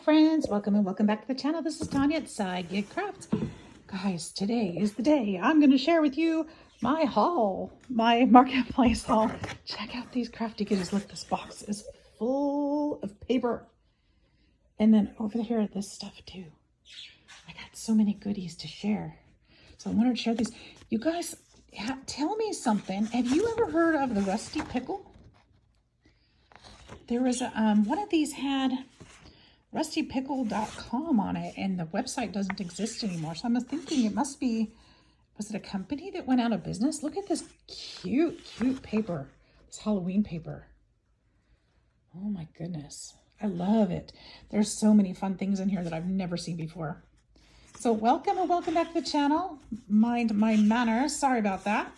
friends, welcome and welcome back to the channel. This is Tanya at Sidegigcrafts. Guys, today is the day I'm going to share with you my haul, my marketplace haul. Check out these crafty goodies. Look, this box is full of paper. And then over here, this stuff too. I got so many goodies to share. So I wanted to share these. You guys, tell me something. Have you ever heard of the Rusty Pickle? There was a, one of these had rustypickle.com on it, and the website doesn't exist anymore. So I'm thinking it must be, was it a company that went out of business? Look at this cute, cute paper. This Halloween paper. Oh my goodness. I love it. There's so many fun things in here that I've never seen before. So welcome and welcome back to the channel. Mind my manners. Sorry about that.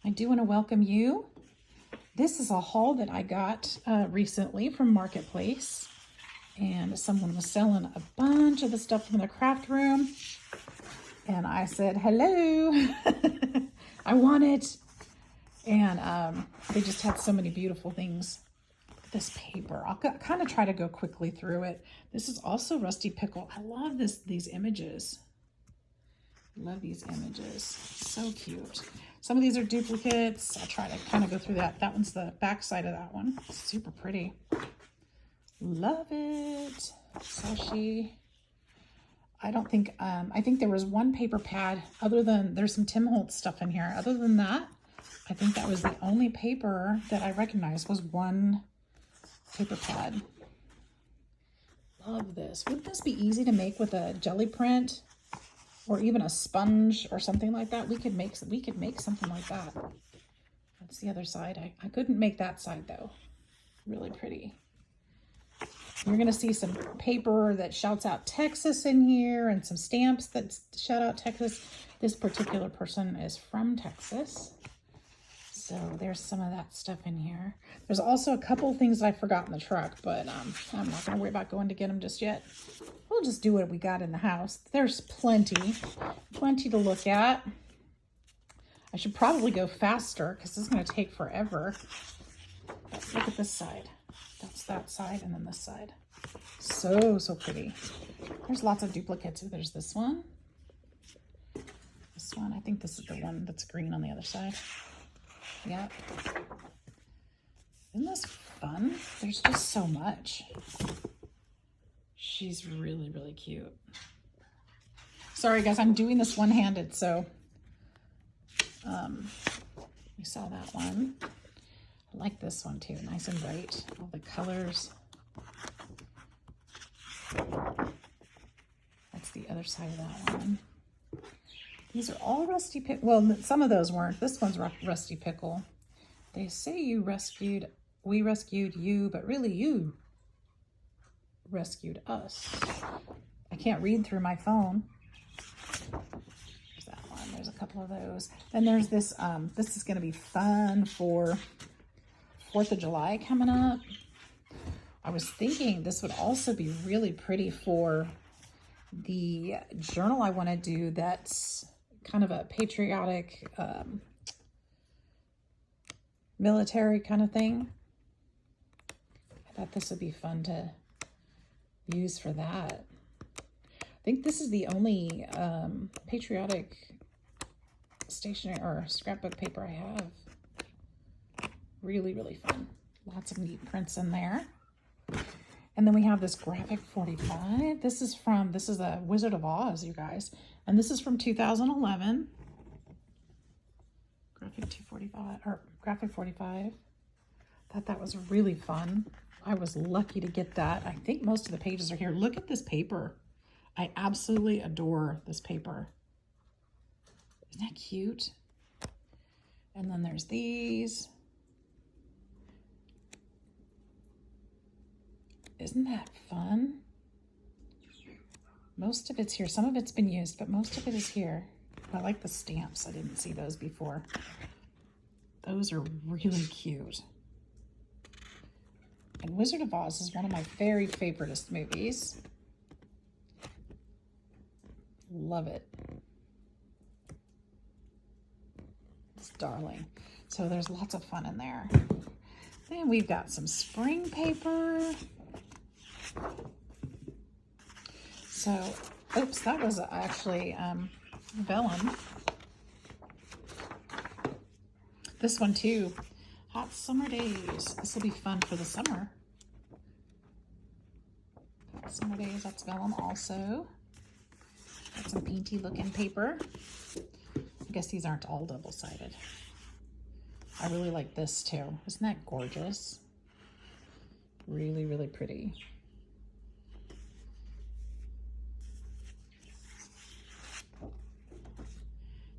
I do want to welcome you. This is a haul that I got recently from Marketplace, and someone was selling a bunch of the stuff from the craft room, and I said, hello, I want it. And they just had so many beautiful things. This paper, I'll kind of try to go quickly through it. This is also Rusty Pickle. I love these images. Love these images. So cute. Some of these are duplicates. I'll try to kind of go through that. That one's the back side of that one. Super pretty. Love it. Sashi. I don't think, I think there was one paper pad other than, there's some Tim Holtz stuff in here. Other than that, I think that was the only paper that I recognized was one paper pad. Love this. Wouldn't this be easy to make with a jelly print? Or even a sponge or something like that? We could make something like that. That's the other side. I couldn't make that side though. Really pretty. You're gonna see some paper that shouts out Texas in here and some stamps that shout out Texas. This particular person is from Texas. So there's some of that stuff in here. There's also a couple things that I forgot in the truck, but I'm not gonna worry about going to get them just yet. We'll just do what we got in the house. There's plenty to look at. I should probably go faster because this is going to take forever. But look at this side. That's that side, and then this side. So pretty. There's lots of duplicates. There's this one. This one. I think this is the one that's green on the other side. Yep. Isn't this fun? There's just so much. She's really, really cute. Sorry guys, I'm doing this one-handed, so you saw that one. I like this one too, nice and bright. All the colors. That's the other side of that one. These are all Rusty Pickle. Well, some of those weren't. This one's Rusty Pickle. They say we rescued you, but really you rescued us. I can't read through my phone. There's that one. There's a couple of those. Then there's this. This is going to be fun for 4th of July coming up. I was thinking this would also be really pretty for the journal I want to do. That's kind of a patriotic, military kind of thing. I thought this would be fun to use for that. I think this is the only patriotic stationery or scrapbook paper I have. Really, really fun. Lots of neat prints in there. And then we have this graphic 45. This is a Wizard of Oz, you guys. And this is from 2011. Graphic 245 or graphic 45. Thought that was really fun. I was lucky to get that. I think most of the pages are here. Look at this paper. I absolutely adore this paper. Isn't that cute? And then there's these. Isn't that fun? Most of it's here. Some of it's been used, but most of it is here. I like the stamps. I didn't see those before. Those are really cute. And Wizard of Oz is one of my very favoriteest movies. Love it. It's darling. So there's lots of fun in there. Then we've got some spring paper. So, oops, that was actually vellum. This one too, Hot Summer Days. This will be fun for the summer. Hot Summer Days, that's vellum also. Got some painty looking paper. I guess these aren't all double-sided. I really like this too. Isn't that gorgeous? Really, really pretty.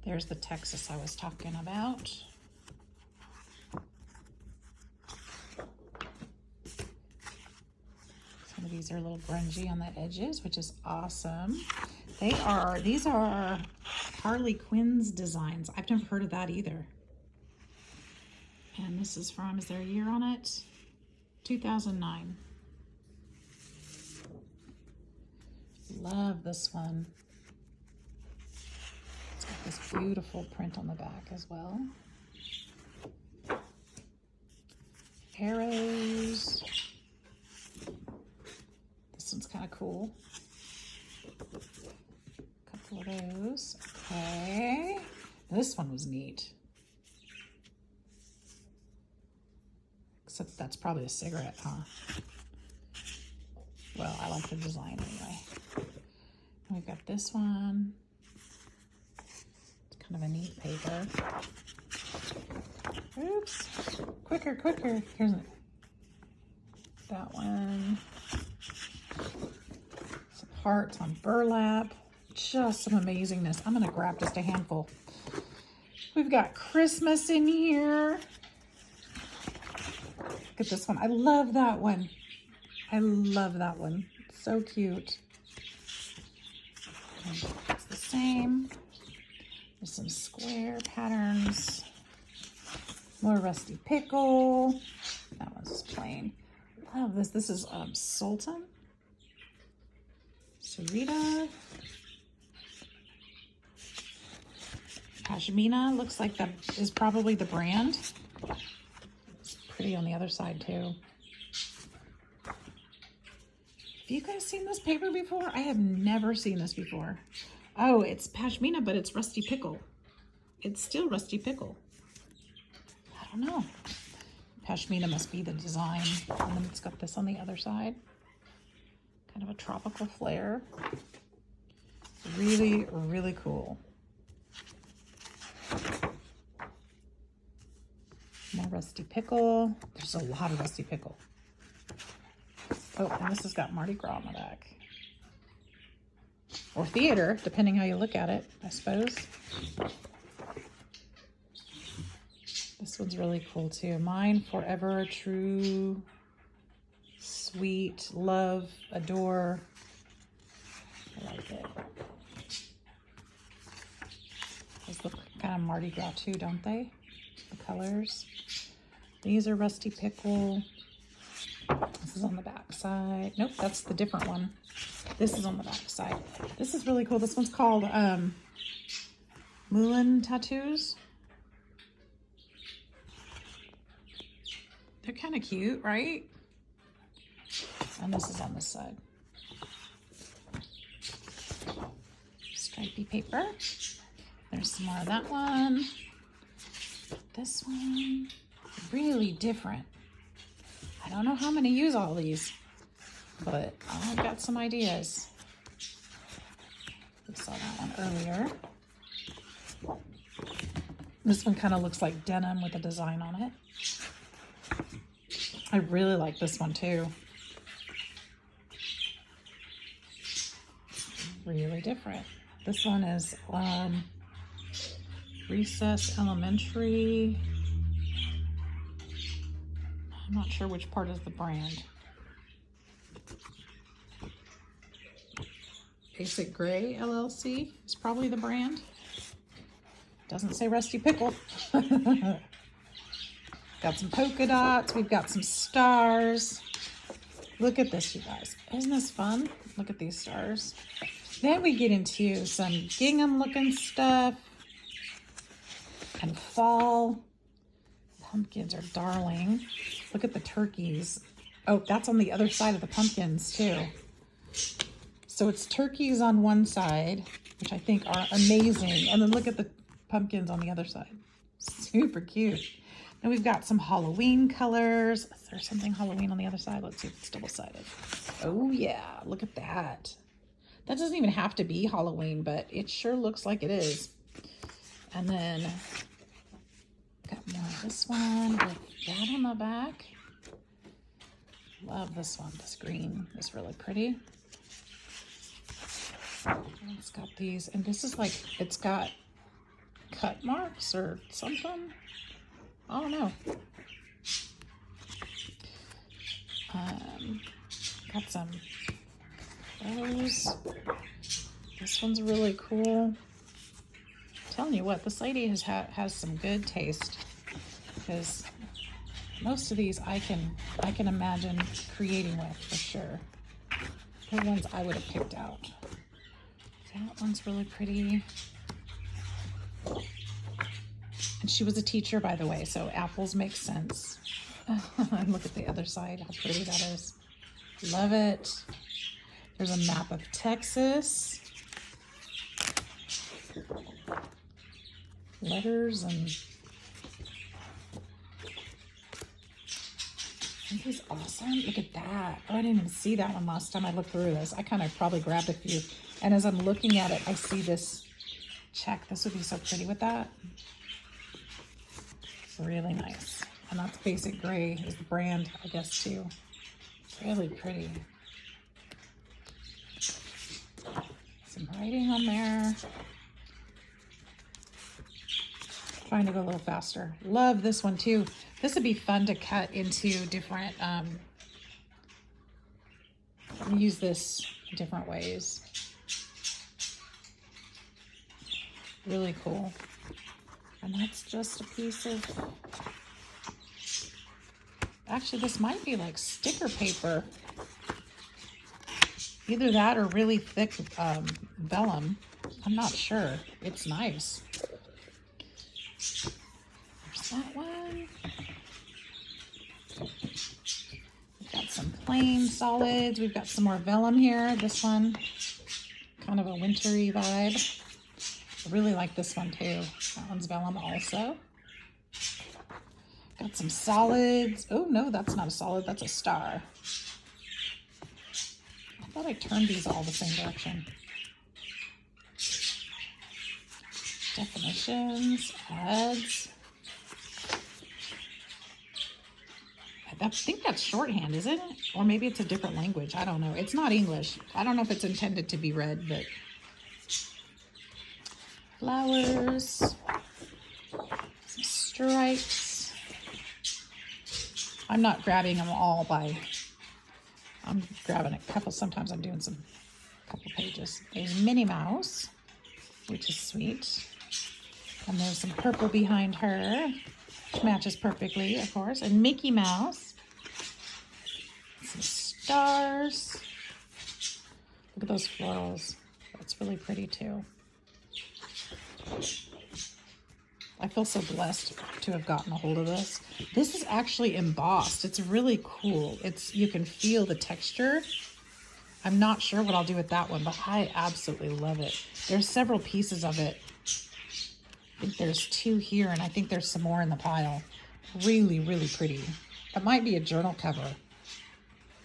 There's the Texas I was talking about. Some of these are a little grungy on the edges, which is awesome. These are Harley Quinn's designs. I've never heard of that either. And this is from, is there a year on it? 2009. Love this one. It's got this beautiful print on the back as well. Arrows. This one's kind of cool. A couple of those. Okay. This one was neat. Except that's probably a cigarette, huh? Well, I like the design anyway. And we've got this one. It's kind of a neat paper. Oops. Quicker, quicker. Here's that one. Some hearts on burlap. Just some amazingness. I'm going to grab just a handful. We've got Christmas in here. Look at this one. I love that one. I love that one. It's so cute. It's the same. There's some square patterns. More Rusty Pickle. That one's just plain. Love this. This is Sultan. Sarita. Pashmina. Looks like that is probably the brand. It's pretty on the other side too. Have you guys seen this paper before? I have never seen this before. Oh, it's Pashmina, but it's Rusty Pickle. It's still Rusty Pickle. I don't know. Pashmina must be the design. And then it's got this on the other side. Kind of a tropical flare. Really, really cool. More Rusty Pickle. There's a lot of Rusty Pickle. Oh, and this has got Mardi Gras on the back. Or theater, depending how you look at it, I suppose. This one's really cool too. Mine forever, true, sweet, love, adore. I like it. These look kind of Mardi Gras too, don't they? The colors. These are Rusty Pickle. This is on the back side. Nope, that's the different one. This is on the back side. This is really cool. This one's called Mulan Tattoos. They're kind of cute, right? And this is on this side. Stripey paper. There's some more of that one. This one, really different. I don't know how I'm going to use all these, but I've got some ideas. We saw that one earlier. This one kind of looks like denim with a design on it. I really like this one too. Really different. This one is Recess Elementary. I'm not sure which part is the brand. Basic Gray LLC is probably the brand. Doesn't say Rusty Pickle. Got some polka dots. We've got some stars. Look at this, you guys. Isn't this fun? Look at these stars. Then we get into some gingham looking stuff. And fall. Pumpkins are darling. Look at the turkeys. Oh, that's on the other side of the pumpkins too. So it's turkeys on one side, which I think are amazing. And then look at the pumpkins on the other side. Super cute. Then we've got some Halloween colors. Is there something Halloween on the other side? Let's see if it's double-sided. Oh yeah, look at that. That doesn't even have to be Halloween, but it sure looks like it is. And then got more of this one with that on the back. Love this one. This green is really pretty. It's got these, and this is like, it's got cut marks or something. I don't know. Got some those. This one's really cool. I'm telling you what, this lady has some good taste, because most of these I can imagine creating with for sure. The ones I would have picked out. That one's really pretty. And she was a teacher, by the way, so apples make sense. And look at the other side, how pretty that is. Love it. There's a map of Texas. Letters and... Isn't this awesome? Look at that. Oh, I didn't even see that one last time I looked through this. I kind of probably grabbed a few. And as I'm looking at it, I see this check. This would be so pretty with that. It's really nice. And that's Basic Gray is the brand, I guess, too. Really pretty. Some writing on there. Trying to go a little faster. Love this one too. This would be fun to cut into different, use this different ways. Really cool. And that's just a piece of, actually this might be like sticker paper. Either that or really thick vellum. I'm not sure. It's nice. There's that one. We've got some plain solids. We've got some more vellum here. This one, kind of a wintry vibe. I really like this one too. That one's vellum also. Got some solids. Oh no, that's not a solid, that's a star. I thought I turned these all the same direction. Definitions, adds. I think that's shorthand, isn't it? Or maybe it's a different language. I don't know. It's not English. I don't know if it's intended to be read, but flowers, some stripes. I'm not grabbing them all by, I'm grabbing a couple. Sometimes I'm doing couple pages. There's Minnie Mouse, which is sweet. And there's some purple behind her, which matches perfectly, of course. And Mickey Mouse. Some stars. Look at those florals. That's really pretty too. I feel so blessed to have gotten a hold of this. This is actually embossed. It's really cool. You can feel the texture. I'm not sure what I'll do with that one, but I absolutely love it. There's several pieces of it. I think there's 2 here, and I think there's some more in the pile. Really, really pretty. That might be a journal cover.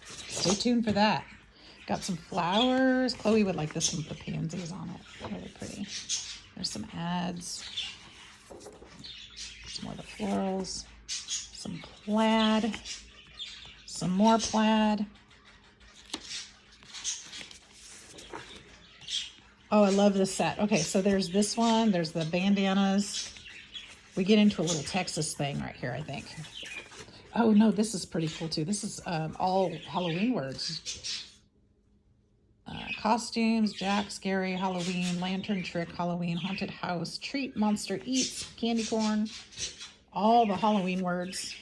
Stay tuned for that. Got some flowers. Chloe would like this one with the pansies on it. Really pretty. There's some ads. Some more of the florals. Some plaid. Some more plaid. Oh, I love this set. Okay, so there's this one. There's the bandanas. We get into a little Texas thing right here, I think. Oh, no, this is pretty cool, too. This is all Halloween words. Costumes, Jack, Scary, Halloween, Lantern Trick, Halloween, Haunted House, Treat, Monster Eats, Candy Corn. All the Halloween words.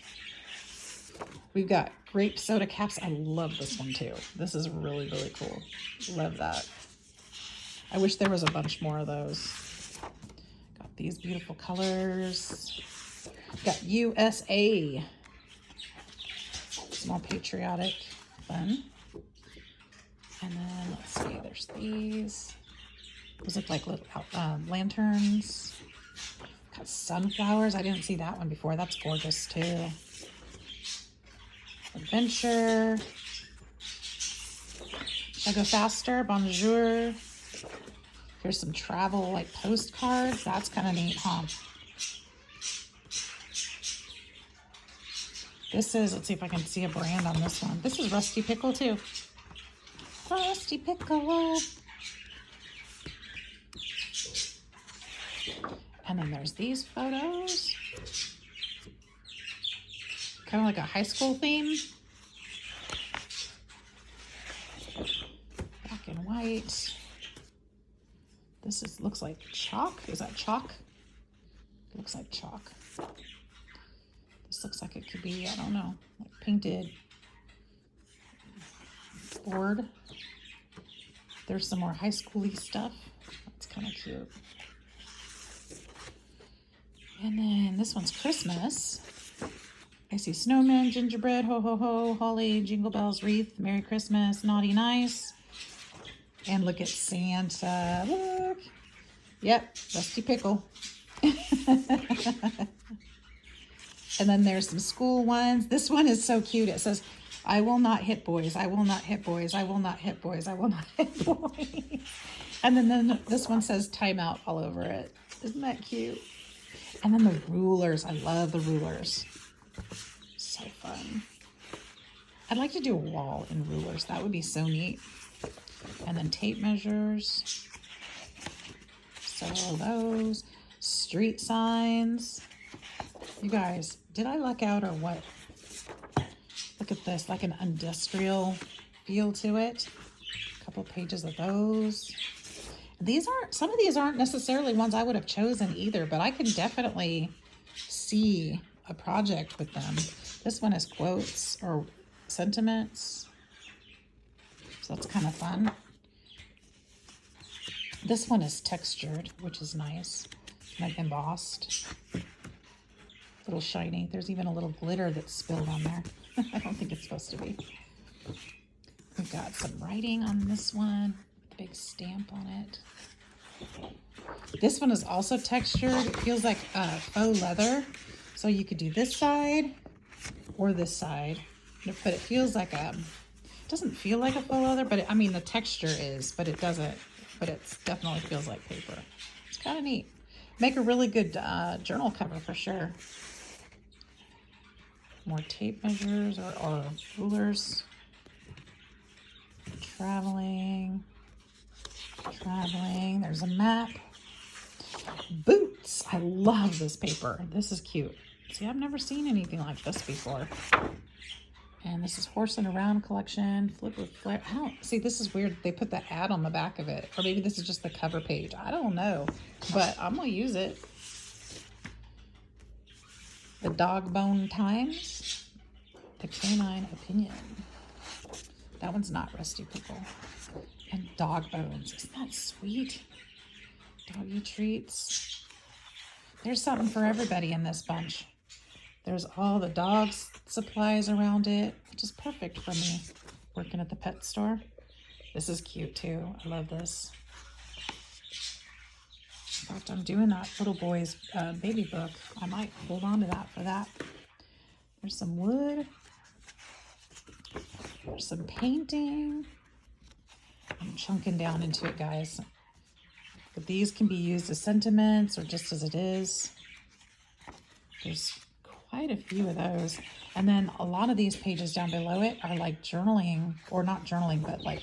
We've got grape soda caps. I love this one, too. This is really, really cool. Love that. I wish there was a bunch more of those. Got these beautiful colors. Got USA. Some more patriotic fun. And then let's see, there's these. Those look like little lanterns. Got sunflowers. I didn't see that one before. That's gorgeous too. Adventure. Should I go faster? Bonjour. Here's some travel like postcards. That's kind of neat, huh? This is, let's see if I can see a brand on this one. This is Rusty Pickle too. Rusty Pickle. And then there's these photos. Kind of like a high school theme. Black and white. This is, looks like chalk. Is that chalk? It looks like chalk. This looks like it could be, I don't know, like painted board. There's some more high school-y stuff. That's kind of cute. And then this one's Christmas. I see snowmen, gingerbread, ho ho ho, holly, jingle bells, wreath, Merry Christmas, naughty nice. And look at Santa. Look. Yep, Rusty Pickle. And then there's some school ones. This one is so cute. It says, I will not hit boys. I will not hit boys. I will not hit boys. I will not hit boys. And then this one says timeout all over it. Isn't that cute? And then the rulers. I love the rulers. So fun. I'd like to do a wall in rulers. That would be so neat. And then tape measures. So those. Street signs. You guys, did I luck out or what? Look at this, like an industrial feel to it. A couple pages of those. These aren't, some of these aren't necessarily ones I would have chosen either, but I can definitely see a project with them. This one is quotes or sentiments. So that's kind of fun. This one is textured, which is nice. Like embossed. A little shiny. There's even a little glitter that's spilled on there. I don't think it's supposed to be. We've got some writing on this one. With a big stamp on it. This one is also textured. It feels like faux leather. So you could do this side or this side. But it feels like it doesn't feel like a faux leather, but I mean the texture is, but it doesn't, but it definitely feels like paper. It's kind of neat. Make a really good journal cover for sure. More tape measures or rulers. Traveling. There's a map. Boots. I love this paper. This is cute. See, I've never seen anything like this before. And this is Horsing Around collection. Flip with flare. I don't see. This is weird. They put the ad on the back of it, or maybe this is just the cover page. I don't know, but I'm gonna use it. The Dog Bone Times. The Canine Opinion. That one's not Rusty Pickle. And Dog Bones. Isn't that sweet? Doggy treats. There's something for everybody in this bunch. There's all the dog's supplies around it, which is perfect for me working at the pet store. This is cute too. I love this. In fact, I'm doing that little boy's baby book. I might hold on to that for that. There's some wood. There's some painting. I'm chunking down into it, guys. But these can be used as sentiments or just as it is. There's quite a few of those. And then a lot of these pages down below it are like journaling, or not journaling, but like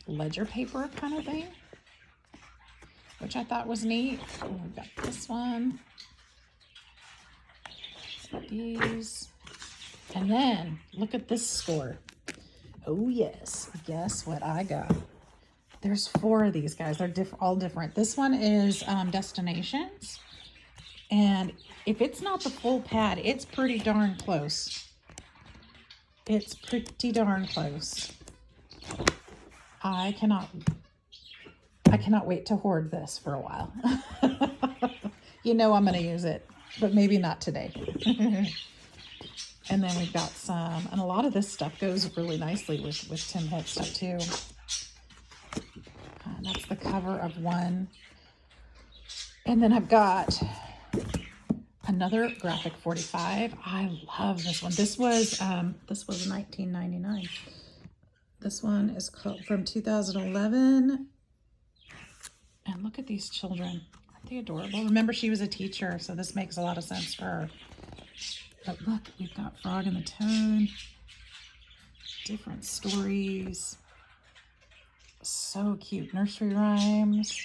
ledger paper kind of thing, which I thought was neat. And we've got this one. These. And then look at this score. Oh yes, guess what I got? There's 4 of these guys. They're all different. This one is destinations. And if it's not the full pad, it's pretty darn close. It's pretty darn close. I cannot wait to hoard this for a while. You know I'm going to use it, but maybe not today. And then we've got some, and a lot of this stuff goes really nicely with Tim Holtz stuff too. That's the cover of one. And then I've got another graphic 45. I love this one. This was $19.99. This one is called from 2011. And look at these children. Aren't they adorable? Remember, she was a teacher, so this makes a lot of sense for her. But look, we've got Frog and the Toad. Different stories. So cute. Nursery rhymes.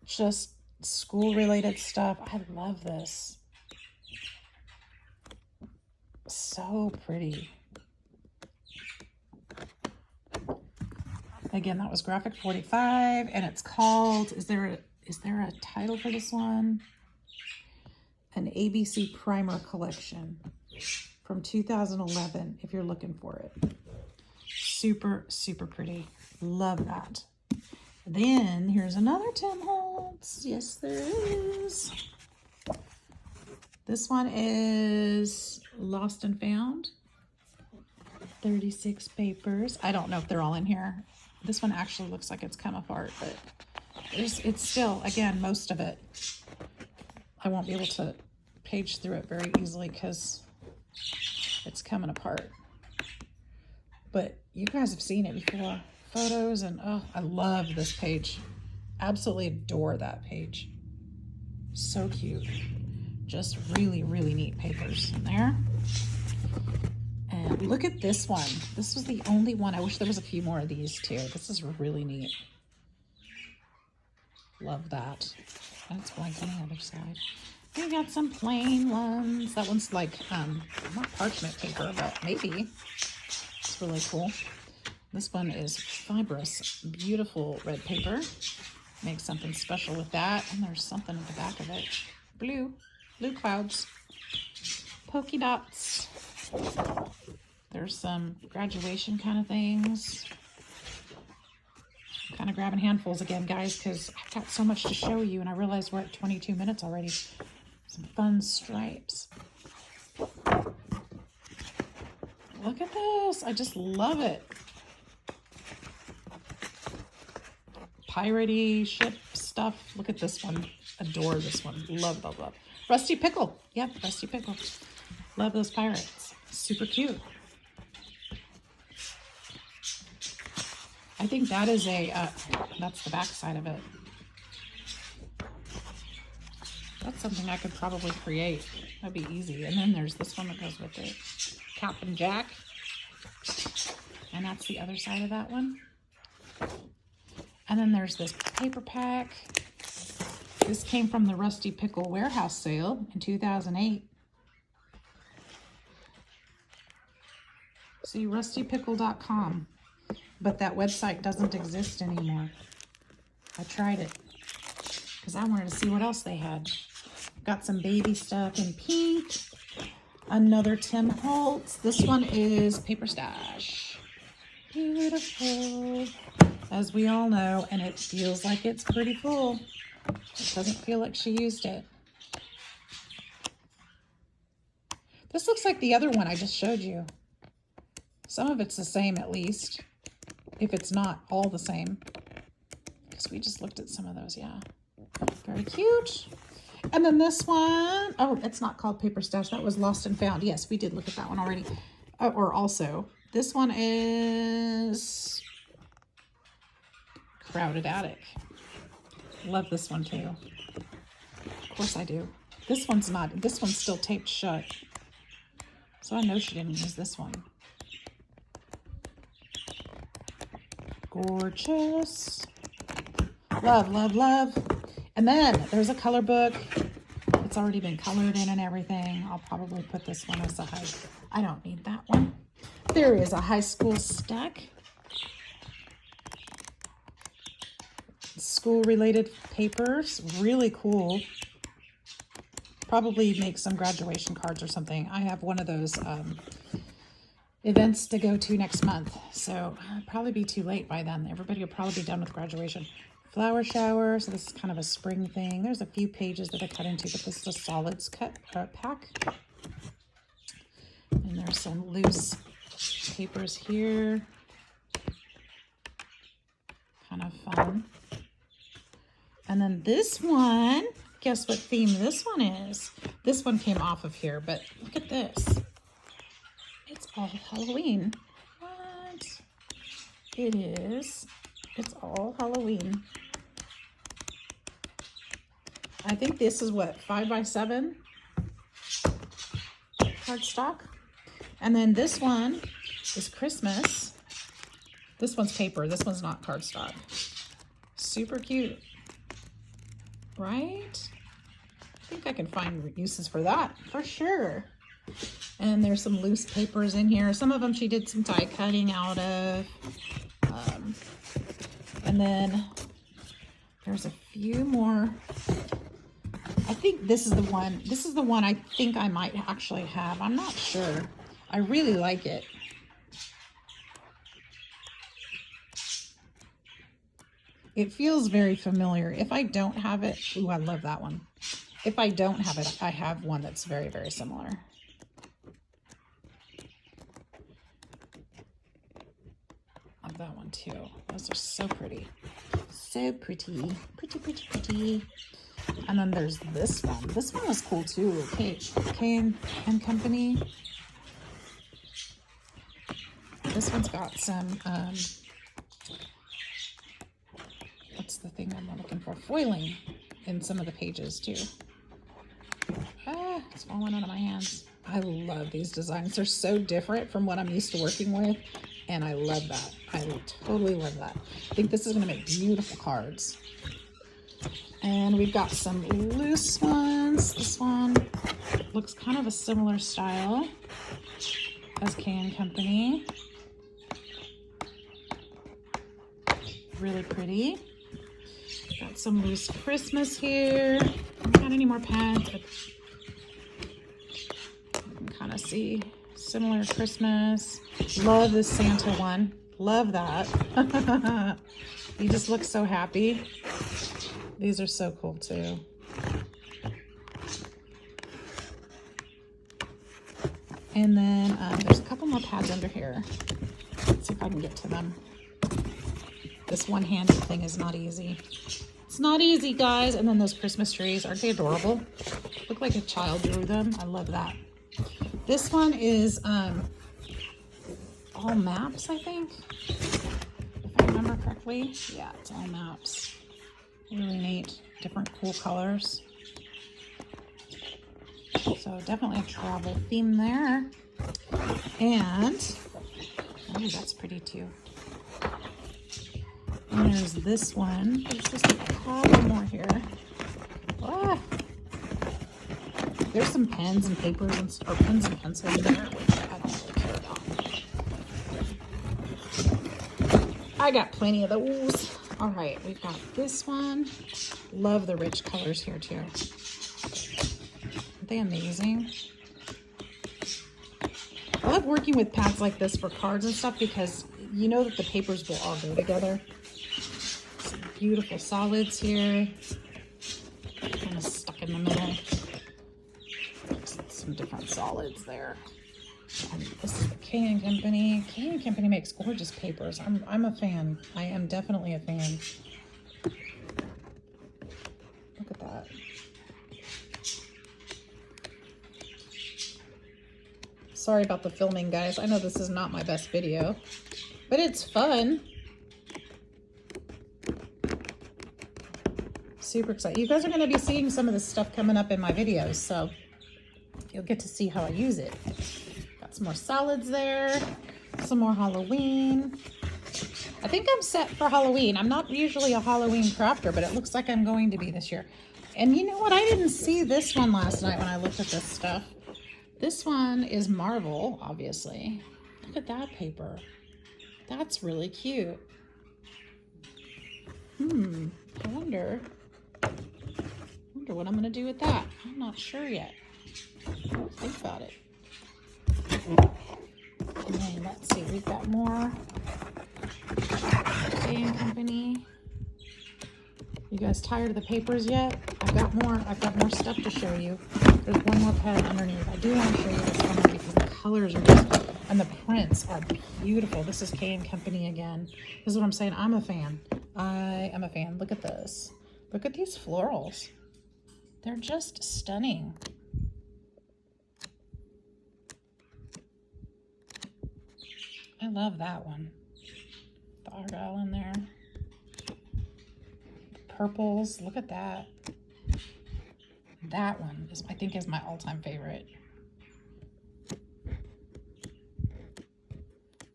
Just school-related stuff. I love this. So pretty. Again, that was graphic 45, and it's called, is there a title for this one? An ABC Primer Collection from 2011, if you're looking for it. Super, super pretty. Love that. Then here's another Tim Holtz. Yes, there is. This one is Lost and Found. 36 papers. I don't know if they're all in here. This one actually looks like it's come apart, but it's still, again, most of it. I won't be able to page through it very easily because it's coming apart. But you guys have seen it before. Photos and, oh, I love this page. Absolutely adore that page. So cute. Just really, really neat papers in there. And look at this one. This was the only one. I wish there was a few more of these too. This is really neat. Love that. And it's blank on the other side. We got some plain ones. That one's like, not parchment paper, but maybe. It's really cool. This one is fibrous, beautiful red paper. Make something special with that. And there's something at the back of it. Blue clouds. Polka dots. There's some graduation kind of things. I'm kind of grabbing handfuls again, guys, because I've got so much to show you, and I realize we're at 22 minutes already. Some fun stripes. Look at this. I just love it. Piratey ship stuff. Look at this one. Adore this one. Love, love, love. Rusty Pickle. Yep, Rusty Pickle. Love those pirates. Super cute. I think that is that's the back side of it. That's something I could probably create. That'd be easy. And then there's this one that goes with it. Captain Jack. And that's the other side of that one. And then there's this paper pack. This came from the Rusty Pickle warehouse sale in 2008. See, rustypickle.com. But that website doesn't exist anymore. I tried it because I wanted to see what else they had. Got some baby stuff in pink. Another Tim Holtz. This one is Paper Stash. Beautiful, as we all know, and it feels like it's pretty full. It doesn't feel like she used it. This looks like the other one I just showed you. Some of it's the same, at least. If it's not all the same. Because we just looked at some of those, yeah. Very cute. And then this one, oh, it's not called Paper Stash. That was Lost and Found. Yes, we did look at that one already. Or also, this one is Crowded Attic. Love this one too. Of course I do. This one's not, this one's still taped shut. So I know she didn't use this one. Gorgeous. Love, love, love. And then there's a color book. It's already been colored in and everything. I'll probably put this one as a high. I don't need that one. There is a high school stack. School related papers. Really cool. Probably make some graduation cards or something. I have one of those events to go to next month, so I'll probably be too late by then. Everybody will probably be done with graduation. Flower shower, so this is kind of a spring thing. There's a few pages that I cut into, but this is a solids cut pack. And there's some loose papers here. Kind of fun. And then this one, guess what theme this one is? This one came off of here, but look at this. It's all Halloween. What? It is. It's all Halloween. I think this is what, 5x7 cardstock. And then this one is Christmas. This one's paper. This one's not cardstock. Super cute, right? I think I can find uses for that for sure. And there's some loose papers in here. Some of them she did some die cutting out of. And then there's a few more. I think this is the one. This is the one I think I might actually have. I'm not sure. I really like it. It feels very familiar. If I don't have it, ooh, I love that one. If I don't have it, I have one that's very, very similar. Love that one too. Those are so pretty. So pretty. Pretty, pretty, pretty. And then there's this one. This one was cool too. K and Company. This one's got some, what's the thing I'm looking for? Foiling in some of the pages too. Ah, it's falling out of my hands. I love these designs. They're so different from what I'm used to working with. And I love that. I totally love that. I think this is going to make beautiful cards. And we've got some loose ones. This one looks kind of a similar style as K & Company. Really pretty. Got some loose Christmas here. Don't got any more pads, but you can kind of see similar Christmas. Love this Santa one. Love that. He just looks so happy. These are so cool too. And then there's a couple more pads under here. Let's see if I can get to them. This one-handed thing is not easy. It's not easy, guys. And then those Christmas trees, aren't they adorable? Look like a child drew them. I love that. This one is all maps, I think. If I remember correctly. Yeah, it's all maps. Really neat. Different cool colors. So definitely a travel theme there. And, oh, that's pretty too. And there's this one. There's just a couple more here. Ah. There's some pens and papers and or pens and pencils in there, which I don't really care about. I got plenty of those. All right, we've got this one. Love the rich colors here too. Aren't they amazing? I love working with pads like this for cards and stuff because you know that the papers will all go together. Some beautiful solids here. Kind of stuck in the middle. Some different solids there. And this is the K & Company. K & Company makes gorgeous papers. I'm a fan. I am definitely a fan. Look at that. Sorry about the filming, guys. I know this is not my best video, but it's fun. Super excited. You guys are going to be seeing some of this stuff coming up in my videos, so you'll get to see how I use it. Got some more solids there, some more Halloween. I think I'm set for Halloween. I'm not usually a Halloween crafter, but it looks like I'm going to be this year. And you know what? I didn't see this one last night when I looked at this stuff. This one is Marvel, obviously. Look at that paper. That's really cute. I wonder what I'm going to do with that. I'm not sure yet. Think about it. And then let's see, we've got more K & Company. You guys tired of the papers yet? I've got more stuff to show you. There's one more pad underneath. I do want to show you this one because colors are just, and the prints are beautiful. This is K & Company again. This is what I'm saying. I'm a fan. I am a fan. Look at this. Look at these florals. They're just stunning. I love that one. The argyle in there. The purples. Look at that. That one is, I think, is my all-time favorite.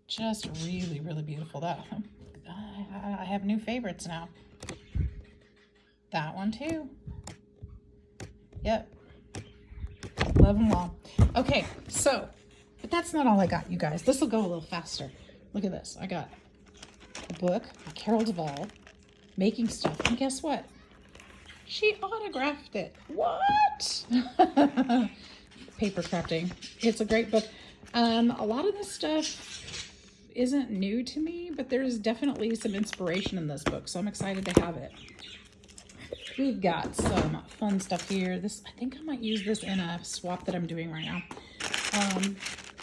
Just really, really beautiful. That I have new favorites now. That one too. Yep. Love them all. Okay, so, but that's not all I got, you guys. This will go a little faster. Look at this. I got a book by Carol Duvall, Making Stuff. And guess what? She autographed it. What? Paper crafting. It's a great book. A lot of this stuff isn't new to me, but there's definitely some inspiration in this book, so I'm excited to have it. We've got some fun stuff here. This, I think I might use this in a swap that I'm doing right now.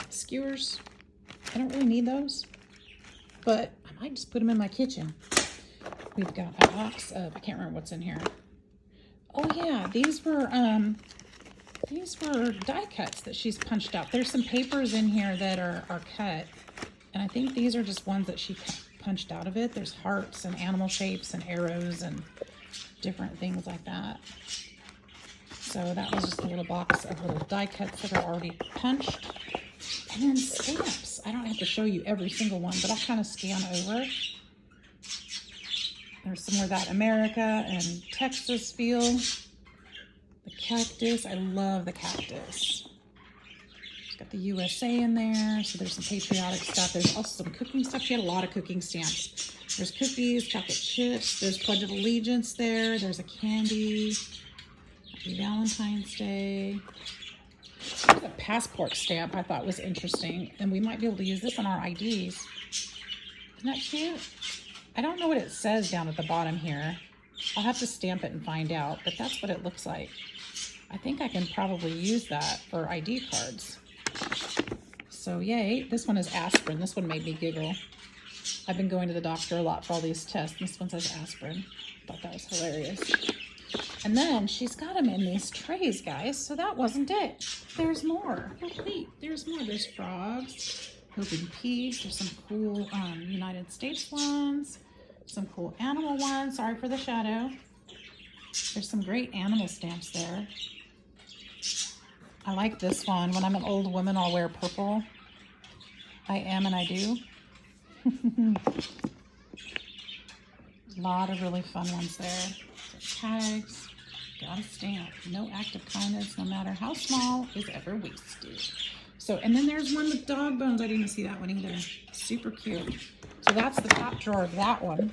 Skewers. I don't really need those, but I might just put them in my kitchen. We've got a box of, I can't remember what's in here. Oh yeah, these were die cuts that she's punched out. There's some papers in here that are cut. And I think these are just ones that she punched out of it. There's hearts and animal shapes and arrows and different things like that. So that was just a little box of little die cuts that are already punched. And then stamps. I don't have to show you every single one, but I'll kind of scan over. There's some more that America and Texas feel. The cactus. I love the cactus. Got the USA in there, so there's some patriotic stuff. There's also some cooking stuff. She had a lot of cooking stamps. There's cookies, chocolate chips. There's Pledge of Allegiance there. There's a candy. Happy Valentine's Day. There's a passport stamp I thought was interesting, and we might be able to use this on our IDs. Isn't that cute? I don't know what it says down at the bottom here. I'll have to stamp it and find out, but that's what it looks like. I think I can probably use that for ID cards. So yay, this one is aspirin. This one made me giggle. I've been going to the doctor a lot for all these tests. This one says aspirin. Thought that was hilarious. And then she's got them in these trays, guys. So that wasn't it. There's more. Wait, there's more. There's frogs. Hope in peace. There's some cool United States ones. Some cool animal ones. Sorry for the shadow. There's some great animal stamps there. I like this one. When I'm an old woman, I'll wear purple. I am and I do. A lot of really fun ones there. Tags. Got a stamp. No act of kindness, no matter how small, is ever wasted. So, and then there's one with dog bones. I didn't see that one either. Super cute. So that's the top drawer of that one.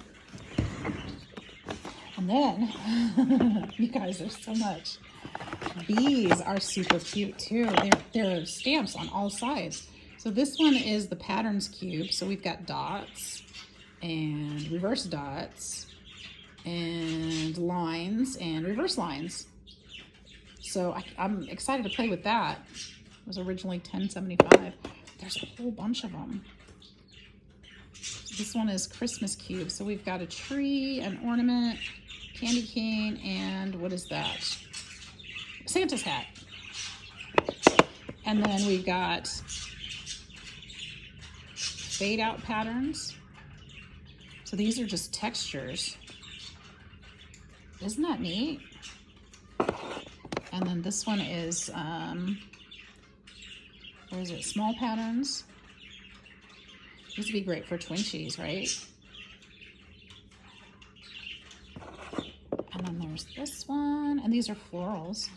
And then, you guys, there's so much. These are super cute too. They're stamps on all sides. So this one is the patterns cube. So we've got dots and reverse dots and lines and reverse lines. So I'm excited to play with that. It was originally $10.75. There's a whole bunch of them. This one is Christmas cube. So we've got a tree, an ornament, candy cane, and what is that? Santa's hat. And then we've got fade out patterns. So these are just textures. Isn't that neat? And then this one is, where is it? Small patterns. These would be great for Twinchies, right? And then there's this one, and these are florals.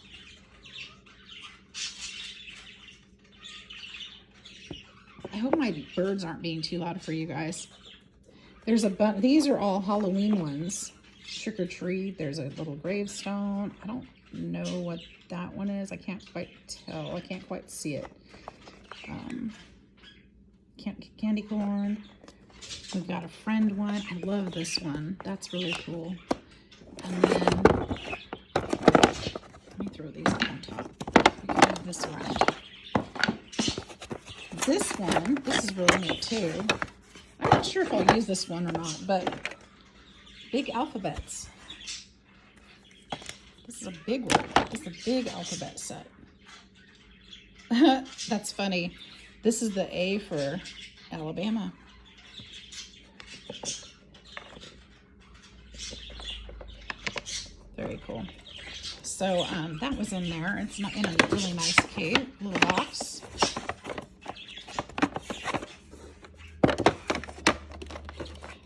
I hope my birds aren't being too loud for you guys. There's a bunch. These are all Halloween ones. Trick or treat. There's a little gravestone. I don't know what that one is. I can't quite tell. I can't quite see it. Candy corn. We've got a friend one. I love this one. That's really cool. And then let me throw these on top. We can move this around. this one, this is really neat too. I'm not sure if I'll use this one or not, but big alphabets. This is a big one. This is a big alphabet set. That's funny. This is the A for Alabama. Very cool. So that was in there. It's not in a really nice little box.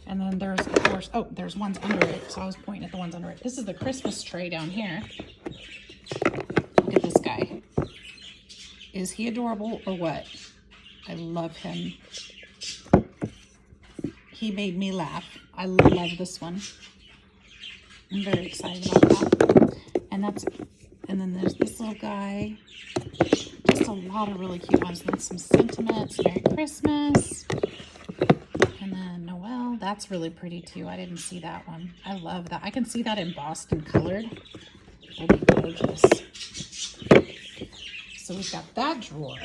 And then there's, of course, oh, there's ones under it. So I was pointing at the ones under it. This is the Christmas tray down here. Look at this guy. Is he adorable or what? I love him. He made me laugh. I love this one. I'm very excited about that. And then there's this little guy. Just a lot of really cute ones. Then some sentiments. Merry Christmas. And then Noel. That's really pretty too. I didn't see that one. I love that. I can see that embossed and colored. It'll be gorgeous. So we've got that drawer.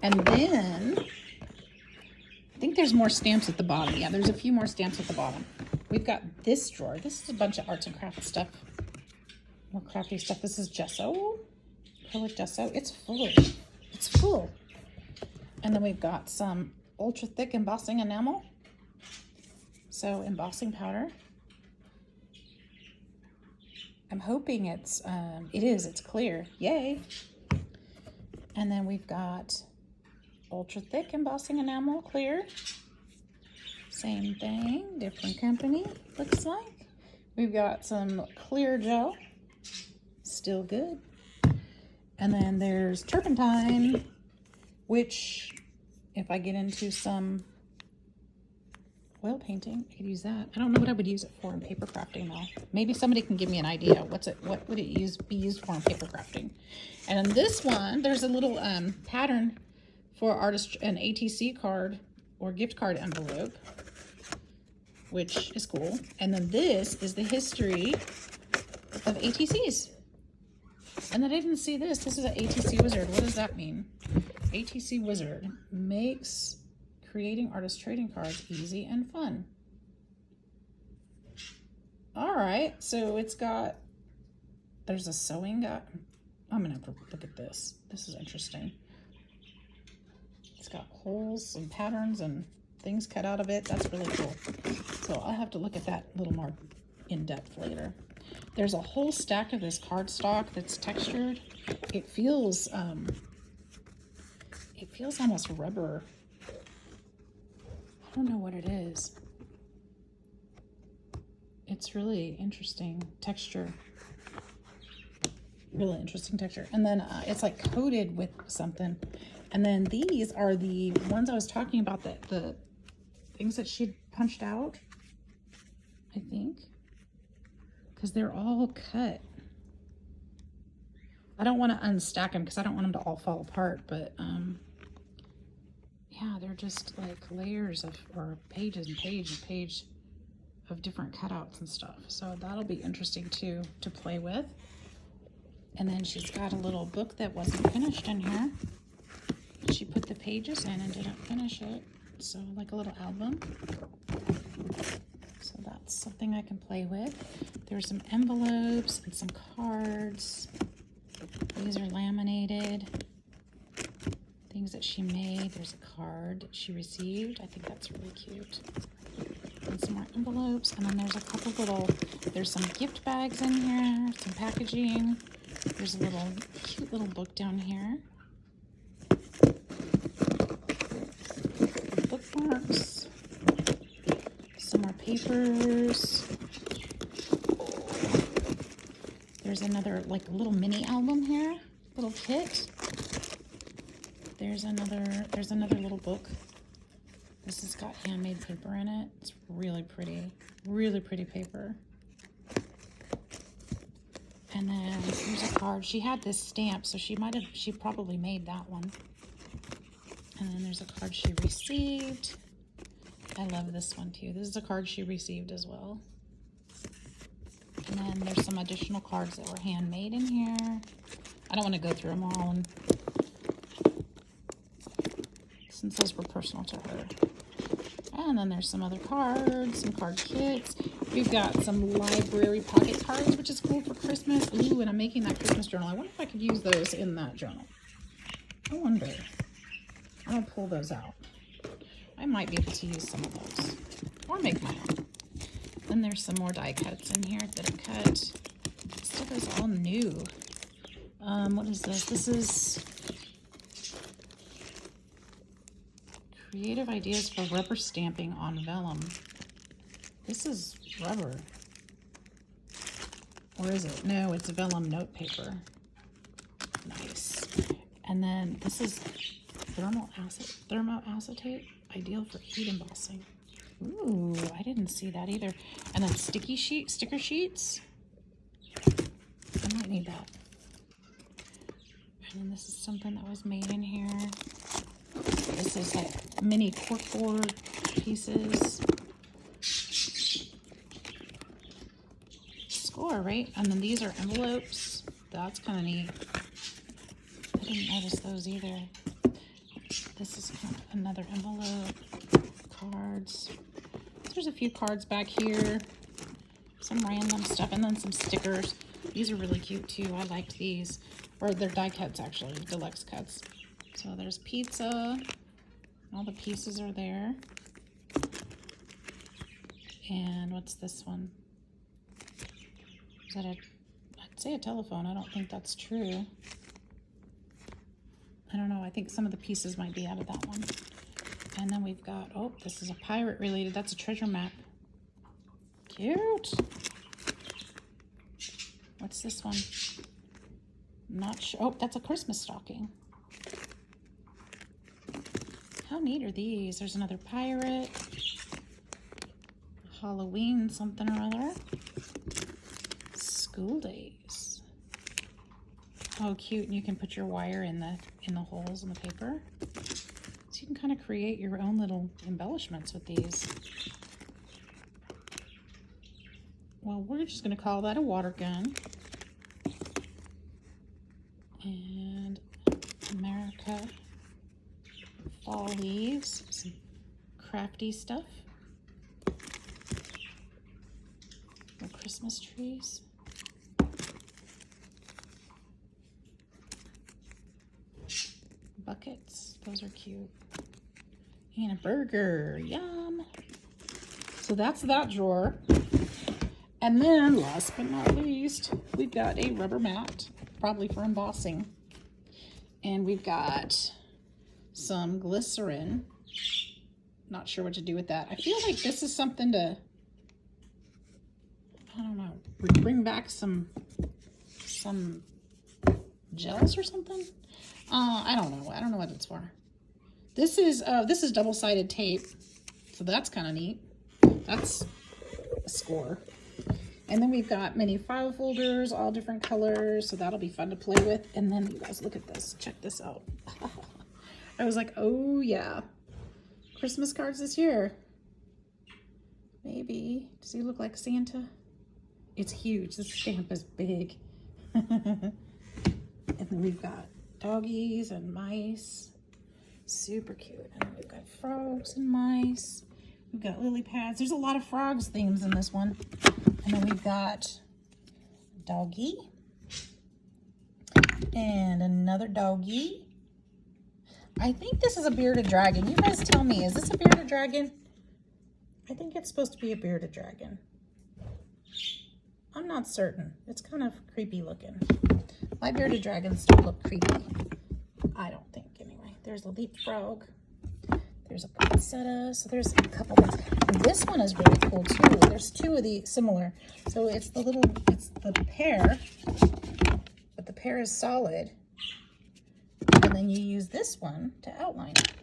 And then I think there's more stamps at the bottom. Yeah, there's a few more stamps at the bottom. We've got this drawer. This is a bunch of arts and crafts stuff. More crafty stuff. This is gesso. Acrylic gesso. It's full. It's full. And then we've got some ultra thick embossing enamel. So embossing powder. I'm hoping it's clear. Yay. And then we've got ultra thick embossing enamel, clear. Same thing, different company, looks like. We've got some clear gel, still good. And then there's turpentine, which if I get into some oil painting, I could use that. I don't know what I would use it for in paper crafting though. Maybe somebody can give me an idea. What would it be used for in paper crafting? And in this one, there's a little pattern for an ATC card or gift card envelope, which is cool. And then this is the history of ATCs. And then I didn't see this. This is an ATC wizard. What does that mean? ATC wizard makes creating artist trading cards easy and fun. All right, so there's a sewing guide. I'm gonna have to look at this. This is interesting. It's got holes and patterns and things cut out of it. That's really cool. So I'll have to look at that a little more in depth later. There's a whole stack of this cardstock that's textured. It feels almost rubber. I don't know what it is. It's really interesting texture. Really interesting texture. And then it's like coated with something. And then these are the ones I was talking about, the things that she punched out, I think. Because they're all cut. I don't want to unstack them because I don't want them to all fall apart, but yeah, they're just like layers or pages and page of different cutouts and stuff. So that'll be interesting too to play with. And then she's got a little book that wasn't finished in here. She put the pages in and didn't finish it. So like a little album. So that's something I can play with. There's some envelopes and some cards. These are laminated. Things that she made. There's a card that she received. I think that's really cute. And some more envelopes. And then there's a couple there's some gift bags in here, some packaging. There's a cute little book down here. Bookmarks. Some more papers. There's another like little mini album here, little kit. There's another little book. This has got handmade paper in it. It's really pretty paper. And then here's a card. She had this stamp, so she probably made that one. And then there's a card she received. I love this one too. This is a card she received as well. And then there's some additional cards that were handmade in here. I don't want to go through them all and since those were personal to her. And then there's some other cards, some card kits. We've got some library pocket cards, which is cool for Christmas. Ooh, and I'm making that Christmas journal. I wonder if I could use those in that journal. I wonder. I'm gonna pull those out. I might be able to use some of those or make my own. Then there's some more die cuts in here that are cut. Stuff is all new. What is this? This is creative ideas for rubber stamping on vellum. This is rubber. Or is it? No, it's vellum note paper. Nice. And then this is thermoacetate, ideal for heat embossing. Ooh, I didn't see that either. And then sticker sheets. I might need that. And then this is something that was made in here. This is like mini corkboard pieces. Score, right? And then these are envelopes. That's kind of neat. I didn't notice those either. This is kind of another envelope. Cards. There's a few cards back here. Some random stuff. And then some stickers. These are really cute too. I liked these. Or they're die cuts actually. Deluxe cuts. So there's pizza. All the pieces are there. And what's this one? Is that I'd say a telephone. I don't think that's true. I don't know. I think some of the pieces might be out of that one. And then we've got, oh, this is a pirate related. That's a treasure map. Cute. What's this one? Not sure. Oh, that's a Christmas stocking. How neat are these? There's another pirate. Halloween something or other. School days. Oh, cute. And you can put your wire in the holes in the paper. So you can kind of create your own little embellishments with these. Well, we're just going to call that a water gun. And America. Fall leaves. Some crafty stuff. Little Christmas trees. Buckets. Those are cute. And a burger. Yum. So that's that drawer. And then, last but not least, we've got a rubber mat, probably for embossing. And we've got some glycerin. Not sure what to do with that. I feel like this is something to, I don't know, bring back some gels or something. I don't know. I don't know what it's for. This is double-sided tape, so that's kind of neat. That's a score. And then we've got mini file folders, all different colors, so that'll be fun to play with. And then you guys look at this. Check this out. I was like, oh yeah, Christmas cards this year. Maybe. Does he look like Santa? It's huge. This stamp is big. And then we've got doggies and mice. Super cute. And then we've got frogs and mice. We've got lily pads. There's a lot of frogs themes in this one. And then we've got doggy. And another doggy. I think this is a bearded dragon. You guys tell me, is this a bearded dragon? I think it's supposed to be a bearded dragon. I'm not certain. It's kind of creepy looking. My bearded dragons don't look creepy. I don't think, anyway. There's a leapfrog. There's a poinsettia. So there's a couple things. This one is really cool too. There's two of the similar. So it's the pear, but the pear is solid. And then you use this one to outline it.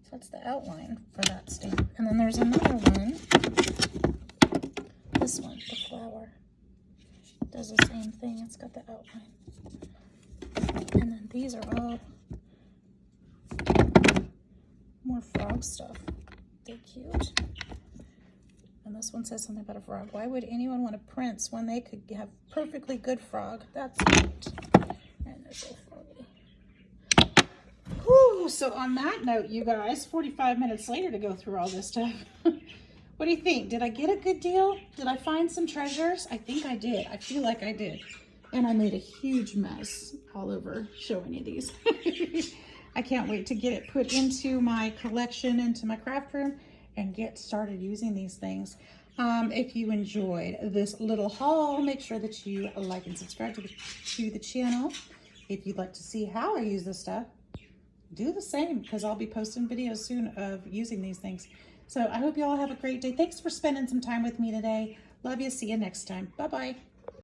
So that's the outline for that stamp. And then there's another one. This one, the flower. It does the same thing. It's got the outline. And then these are all more frog stuff. They're cute. And this one says something about a frog. Why would anyone want a prince when they could have perfectly good frog? That's neat. And they're so froggy. Whew, so on that note, you guys, 45 minutes later to go through all this stuff. What do you think? Did I get a good deal? Did I find some treasures? I think I did. I feel like I did. And I made a huge mess all over showing you these. I can't wait to get it put into my collection, into my craft room, and get started using these things. If you enjoyed this little haul, make sure that you like and subscribe to the channel. If you'd like to see how I use this stuff, do the same, because I'll be posting videos soon of using these things. So I hope you all have a great day. Thanks for spending some time with me today. Love you. See you next time. Bye-bye.